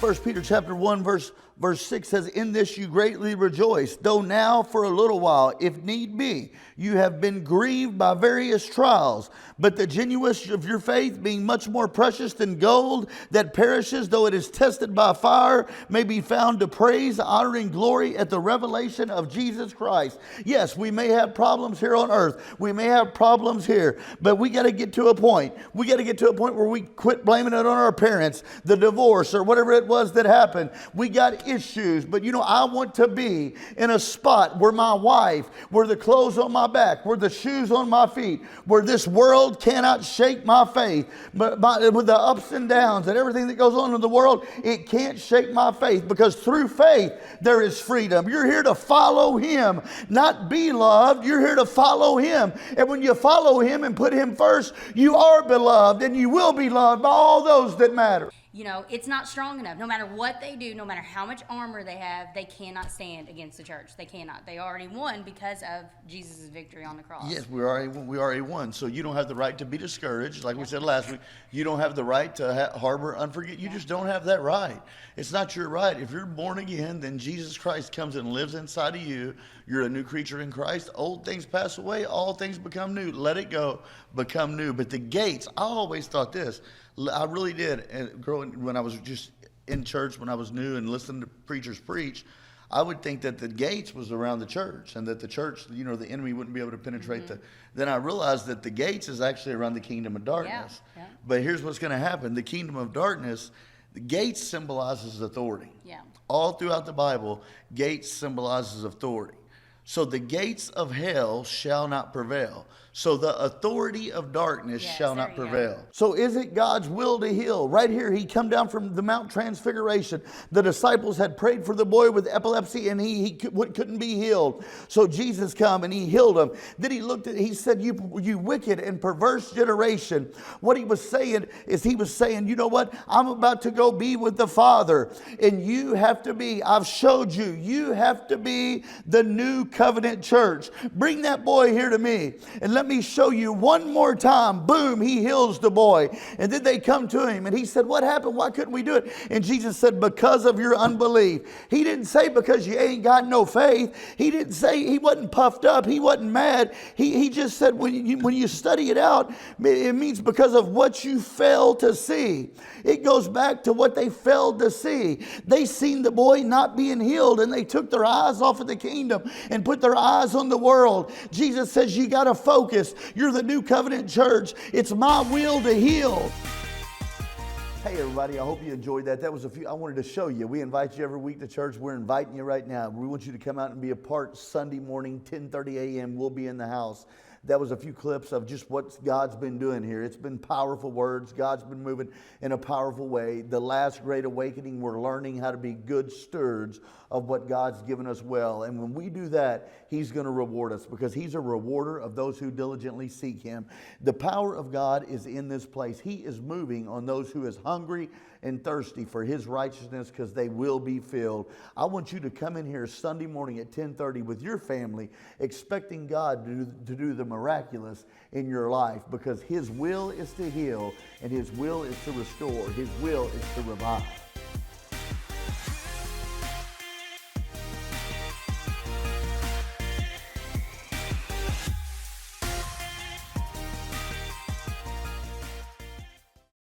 1 Peter chapter 1, verse 6 says, in this you greatly rejoice, though now for a little while, if need be, you have been grieved by various trials. But the genuineness of your faith, being much more precious than gold that perishes, though it is tested by fire, may be found to praise, honor, and glory at the revelation of Jesus Christ. Yes, we may have problems here on earth. We may have problems here. But we got to get to a point. We got to get to a point where we quit blaming it on our parents, the divorce, or whatever it was that happened. We got issues. But you know, I want to be in a spot where my wife, where the clothes on my back, where the shoes on my feet, where this world cannot shake my faith. But with the ups and downs and everything that goes on in the world, it can't shake my faith, because through faith there is freedom. You're here to follow Him, not be loved. You're here to follow Him. And when you follow Him and put Him first, you are beloved, and you will be loved by all those that matter. You know, it's not strong enough. No matter what they do, no matter how much armor they have, they cannot stand against the church. They cannot. They already won because of Jesus' victory on the cross. Yes, we already won. So you don't have the right to be discouraged. Like we said last week, you don't have the right to harbor unforgiveness. You just don't have that right. It's not your right. If you're born again, then Jesus Christ comes and lives inside of you. You're a new creature in Christ. Old things pass away. All things become new. Let it go. Become new. But the gates, I always thought this. I really did. And growing, when I was just in church, when I was new and listening to preachers preach, I would think that the gates was around the church, and that the church, you know, the enemy wouldn't be able to penetrate Then I realized that the gates is actually around the kingdom of darkness. Yeah. But here's what's going to happen. The kingdom of darkness, the gates symbolizes authority. Yeah. All throughout the Bible, gates symbolizes authority. So the gates of hell shall not prevail. So the authority of darkness shall not prevail. So is it God's will to heal? Right here, He come down from the Mount Transfiguration. The disciples had prayed for the boy with epilepsy, and he couldn't be healed. So Jesus come and He healed him. Then He said, you wicked and perverse generation. What He was saying is, He was saying, you know what? I'm about to go be with the Father. And you have to be, I've showed you, you have to be the new covenant church. Bring that boy here to me, and let me show you one more time. Boom, He heals the boy. And then they come to Him, and He said, what happened? Why couldn't we do it? And Jesus said, because of your unbelief. He didn't say because you ain't got no faith. He didn't say, He wasn't puffed up. He wasn't mad. He just said, when you study it out, it means because of what you failed to see. It goes back to what they failed to see. They seen the boy not being healed, and they took their eyes off of the kingdom and put their eyes on the world. Jesus says, you got to focus. You're the new covenant church. It's my will to heal. Hey everybody, I hope you enjoyed that. That was a few I wanted to show you. We invite you every week to church. We're inviting you right now. We want you to come out and be a part. Sunday morning, 10:30 a.m. We'll be in the house. That was a few clips of just what God's been doing here. It's been powerful words. God's been moving in a powerful way. The last great awakening, we're learning how to be good stewards of what God's given us well. And when we do that, He's going to reward us, because He's a rewarder of those who diligently seek Him. The power of God is in this place. He is moving on those who is hungry and thirsty for His righteousness, because they will be filled. I want you to come in here Sunday morning at 10:30 with your family, expecting God to do the miraculous in your life, because His will is to heal, and His will is to restore. His will is to revive.